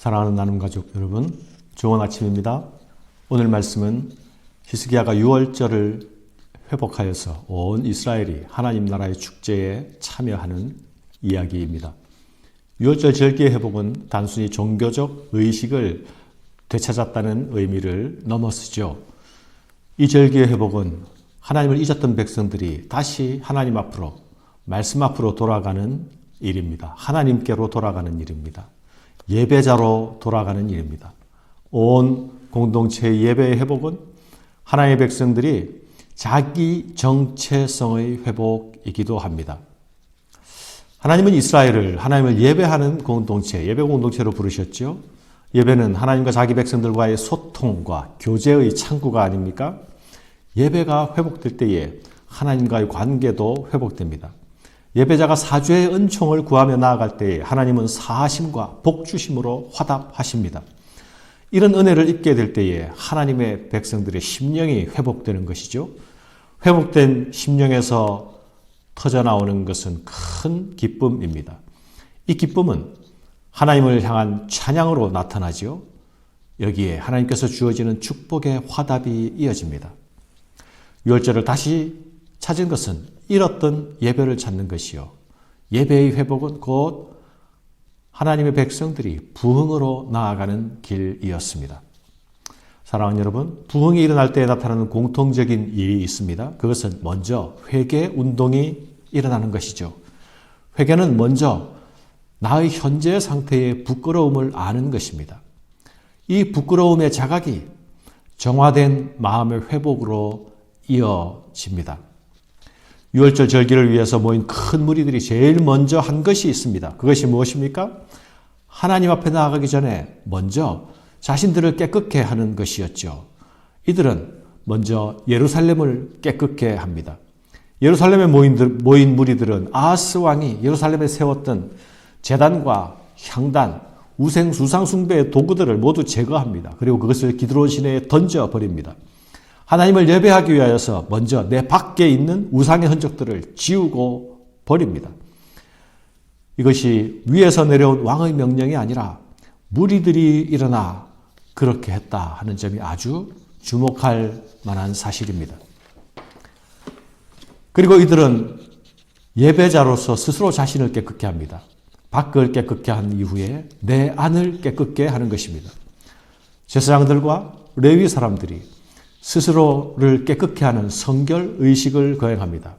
사랑하는 나눔 가족 여러분, 좋은 아침입니다. 오늘 말씀은 히스기야가 유월절을 회복하여서 온 이스라엘이 하나님 나라의 축제에 참여하는 이야기입니다. 유월절 절기의 회복은 단순히 종교적 의식을 되찾았다는 의미를 넘어서죠. 이 절기의 회복은 하나님을 잊었던 백성들이 다시 하나님 앞으로, 말씀 앞으로 돌아가는 일입니다. 하나님께로 돌아가는 일입니다. 예배자로 돌아가는 일입니다. 온 공동체의 예배의 회복은 하나님의 백성들이 자기 정체성의 회복이기도 합니다. 하나님은 이스라엘을 하나님을 예배하는 공동체, 예배 공동체로 부르셨죠. 예배는 하나님과 자기 백성들과의 소통과 교제의 창구가 아닙니까? 예배가 회복될 때에 하나님과의 관계도 회복됩니다. 예배자가 사죄의 은총을 구하며 나아갈 때에 하나님은 사하심과 복주심으로 화답하십니다. 이런 은혜를 입게 될 때에 하나님의 백성들의 심령이 회복되는 것이죠. 회복된 심령에서 터져나오는 것은 큰 기쁨입니다. 이 기쁨은 하나님을 향한 찬양으로 나타나죠. 여기에 하나님께서 주어지는 축복의 화답이 이어집니다. 유월절을 다시 찾은 것은 잃었던 예배를 찾는 것이요. 예배의 회복은 곧 하나님의 백성들이 부흥으로 나아가는 길이었습니다. 사랑하는 여러분, 부흥이 일어날 때 나타나는 공통적인 일이 있습니다. 그것은 먼저 회개 운동이 일어나는 것이죠. 회개는 먼저 나의 현재 상태의 부끄러움을 아는 것입니다. 이 부끄러움의 자각이 정화된 마음의 회복으로 이어집니다. 유월절 절기를 위해서 모인 큰 무리들이 제일 먼저 한 것이 있습니다. 그것이 무엇입니까? 하나님 앞에 나아가기 전에 먼저 자신들을 깨끗게 하는 것이었죠. 이들은 먼저 예루살렘을 깨끗게 합니다. 예루살렘에 모인 무리들은 아하스 왕이 예루살렘에 세웠던 제단과 향단, 우상 숭배의 도구들을 모두 제거합니다. 그리고 그것을 기드론 시내에 던져버립니다. 하나님을 예배하기 위하여서 먼저 내 밖에 있는 우상의 흔적들을 지우고 버립니다. 이것이 위에서 내려온 왕의 명령이 아니라 무리들이 일어나 그렇게 했다 하는 점이 아주 주목할 만한 사실입니다. 그리고 이들은 예배자로서 스스로 자신을 깨끗게 합니다. 밖을 깨끗게 한 이후에 내 안을 깨끗게 하는 것입니다. 제사장들과 레위 사람들이 스스로를 깨끗게 하는 성결 의식을 거행합니다.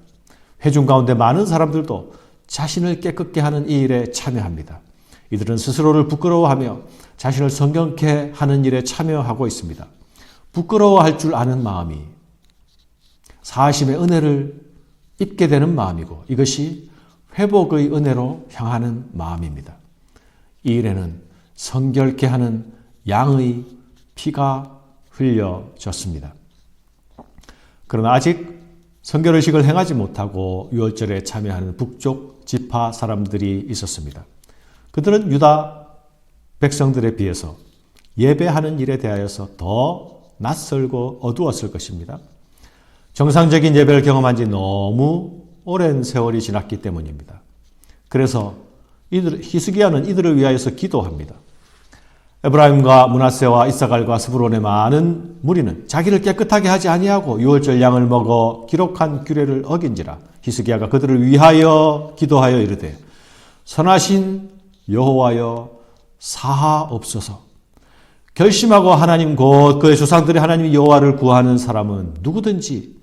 회중 가운데 많은 사람들도 자신을 깨끗게 하는 이 일에 참여합니다. 이들은 스스로를 부끄러워하며 자신을 성경케 하는 일에 참여하고 있습니다. 부끄러워할 줄 아는 마음이 사하심의 은혜를 입게 되는 마음이고 이것이 회복의 은혜로 향하는 마음입니다. 이 일에는 성결케 하는 양의 피가 흘려졌습니다. 그러나 아직 성결의식을 행하지 못하고 유월절에 참여하는 북쪽 지파 사람들이 있었습니다. 그들은 유다 백성들에 비해서 예배하는 일에 대하여서 더 낯설고 어두웠을 것입니다. 정상적인 예배를 경험한 지 너무 오랜 세월이 지났기 때문입니다. 그래서 히스기야는 이들을 위하여서 기도합니다. 에브라임과 므낫세와 이사갈과 스브론의 많은 무리는 자기를 깨끗하게 하지 아니하고 유월절 양을 먹어 기록한 규례를 어긴지라. 히스기야가 그들을 위하여 기도하여 이르되 선하신 여호와여 사하옵소서. 결심하고 하나님 곧 그의 조상들이 하나님 여호와를 구하는 사람은 누구든지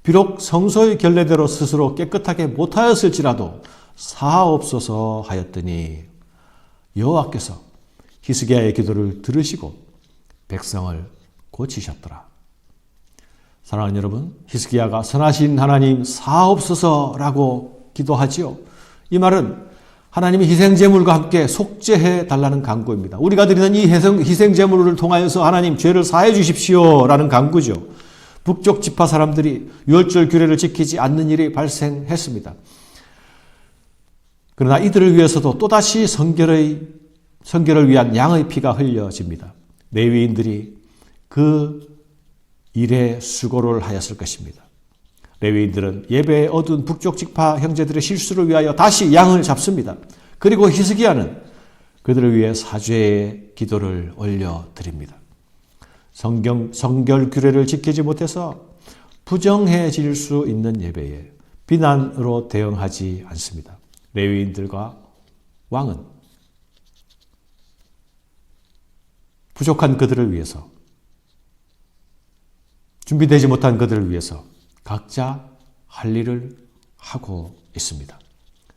비록 성소의 결례대로 스스로 깨끗하게 못하였을지라도 사하옵소서 하였더니 여호와께서 히스기야의 기도를 들으시고 백성을 고치셨더라. 사랑하는 여러분, 히스기야가 선하신 하나님 사하옵소서라고 기도하지요. 이 말은 하나님이 희생제물과 함께 속죄해 달라는 간구입니다. 우리가 드리는 이 희생제물을 통하여서 하나님 죄를 사해 주십시오라는 간구죠. 북쪽 지파 사람들이 유월절 규례를 지키지 않는 일이 발생했습니다. 그러나 이들을 위해서도 또다시 성결을 위한 양의 피가 흘려집니다. 레위인들이 그 일에 수고를 하였을 것입니다. 레위인들은 예배에 어두운 북쪽 지파 형제들의 실수를 위하여 다시 양을 잡습니다. 그리고 히스기야는 그들을 위해 사죄의 기도를 올려드립니다. 성결 규례를 지키지 못해서 부정해질 수 있는 예배에 비난으로 대응하지 않습니다. 레위인들과 왕은 부족한 그들을 위해서, 준비되지 못한 그들을 위해서 각자 할 일을 하고 있습니다.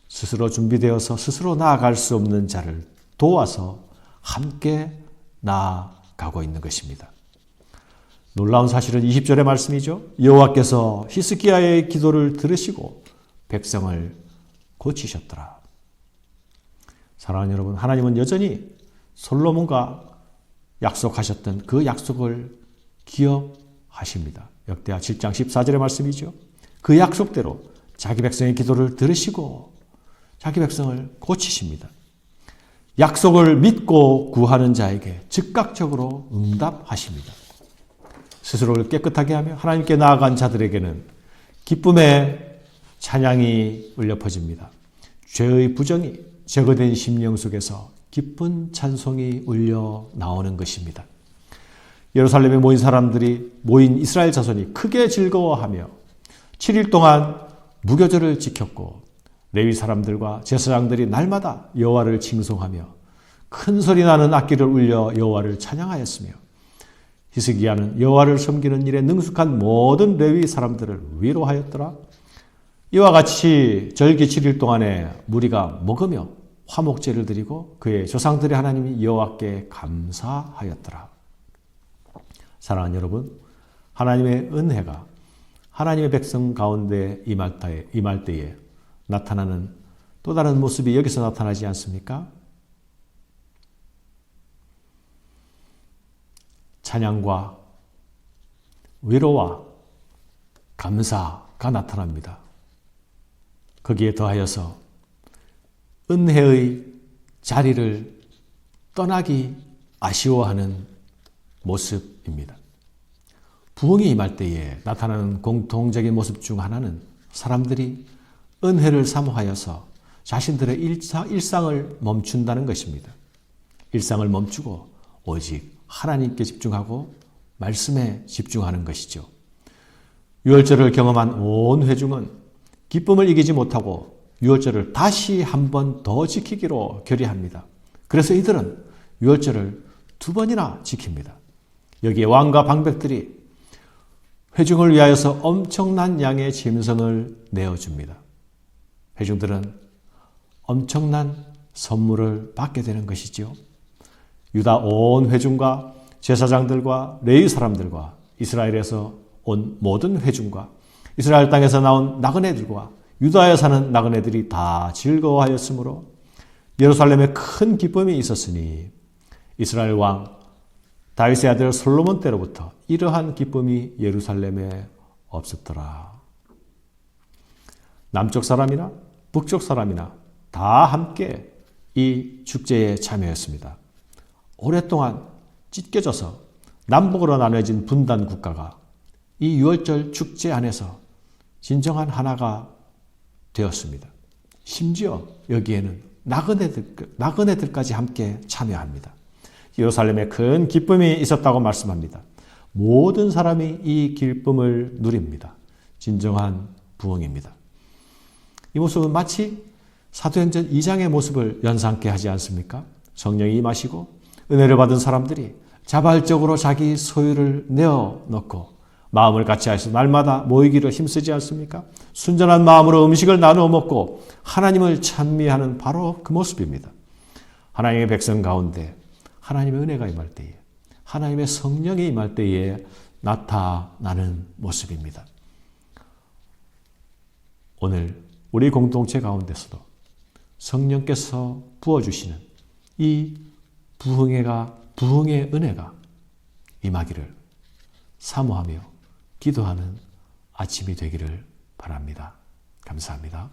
스스로 준비되어서 스스로 나아갈 수 없는 자를 도와서 함께 나아가고 있는 것입니다. 놀라운 사실은 20절의 말씀이죠. 여호와께서 히스기야의 기도를 들으시고 백성을 고치셨더라. 사랑하는 여러분, 하나님은 여전히 솔로몬과 약속하셨던 그 약속을 기억하십니다. 역대하 7장 14절의 말씀이죠. 그 약속대로 자기 백성의 기도를 들으시고 자기 백성을 고치십니다. 약속을 믿고 구하는 자에게 즉각적으로 응답하십니다. 스스로를 깨끗하게 하며 하나님께 나아간 자들에게는 기쁨의 찬양이 울려 퍼집니다. 죄의 부정이 제거된 심령 속에서 기쁜 찬송이 울려 나오는 것입니다. 예루살렘에 모인 이스라엘 자손이 크게 즐거워하며 7일 동안 무교절을 지켰고 레위 사람들과 제사장들이 날마다 여호와를 칭송하며 큰 소리 나는 악기를 울려 여호와를 찬양하였으며 히스기야는 여호와를 섬기는 일에 능숙한 모든 레위 사람들을 위로하였더라. 이와 같이 절기 7일 동안에 무리가 먹으며 화목제를 드리고 그의 조상들의 하나님이 여호와께 감사하였더라. 사랑하는 여러분, 하나님의 은혜가 하나님의 백성 가운데 임할 때에 나타나는 또 다른 모습이 여기서 나타나지 않습니까? 찬양과 위로와 감사가 나타납니다. 거기에 더하여서 은혜의 자리를 떠나기 아쉬워하는 모습입니다. 부흥이 임할 때에 나타나는 공통적인 모습 중 하나는 사람들이 은혜를 사모하여서 자신들의 일상을 멈춘다는 것입니다. 일상을 멈추고 오직 하나님께 집중하고 말씀에 집중하는 것이죠. 유월절을 경험한 온 회중은 기쁨을 이기지 못하고 유월절을 다시 한 번 더 지키기로 결의합니다. 그래서 이들은 유월절을 2번이나 지킵니다. 여기에 왕과 방백들이 회중을 위하여서 엄청난 양의 짐승을 내어줍니다. 회중들은 엄청난 선물을 받게 되는 것이죠. 유다 온 회중과 제사장들과 레위 사람들과 이스라엘에서 온 모든 회중과 이스라엘 땅에서 나온 나그네들과 유다에 사는 나그네들이 다 즐거워하였으므로 예루살렘에 큰 기쁨이 있었으니 이스라엘 왕 다윗의 아들 솔로몬 때로부터 이러한 기쁨이 예루살렘에 없었더라. 남쪽 사람이나 북쪽 사람이나 다 함께 이 축제에 참여했습니다. 오랫동안 찢겨져서 남북으로 나눠진 분단 국가가 이 유월절 축제 안에서 진정한 하나가 되었습니다. 심지어 여기에는 나그네들까지 함께 참여합니다. 예루살렘에 큰 기쁨이 있었다고 말씀합니다. 모든 사람이 이 기쁨을 누립니다. 진정한 부흥입니다. 이 모습은 마치 사도행전 2장의 모습을 연상케 하지 않습니까? 성령이 임하시고 은혜를 받은 사람들이 자발적으로 자기 소유를 내어놓고 마음을 같이하여서 날마다 모이기를 힘쓰지 않습니까? 순전한 마음으로 음식을 나누어 먹고 하나님을 찬미하는 바로 그 모습입니다. 하나님의 백성 가운데 하나님의 은혜가 임할 때에, 하나님의 성령이 임할 때에 나타나는 모습입니다. 오늘 우리 공동체 가운데서도 성령께서 부어주시는 이 부흥의 은혜가 임하기를 사모하며 기도하는 아침이 되기를 바랍니다. 감사합니다.